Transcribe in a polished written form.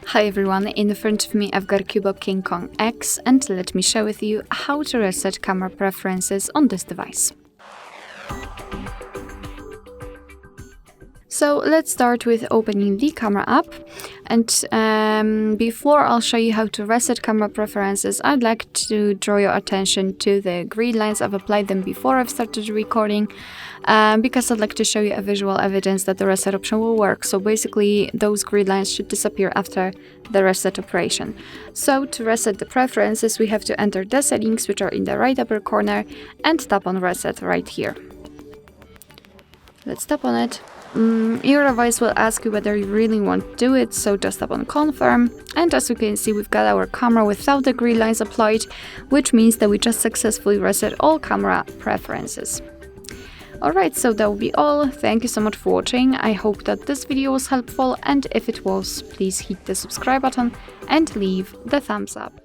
Hi everyone, in front of me I've got CUBOT King Kong X, and let me share with you how to reset camera preferences on this device. So let's start with opening the camera app, and before I'll show you how to reset camera preferences, I'd like to draw your attention to the grid lines. I've applied them before I've started recording, because I'd like to show you a visual evidence that the reset option will work. So basically those grid lines should disappear after the reset operation. So to reset the preferences, we have to enter the settings, which are in the right upper corner, and tap on reset right here. Let's tap on it. Your device will ask you whether you really want to do it, so just tap on confirm, and as you can see, we've got our camera without the grid lines applied, which means that we just successfully reset all camera preferences. Alright, so that will be all. Thank you so much for watching. I hope that this video was helpful, and if it was, please hit the subscribe button and leave the thumbs up.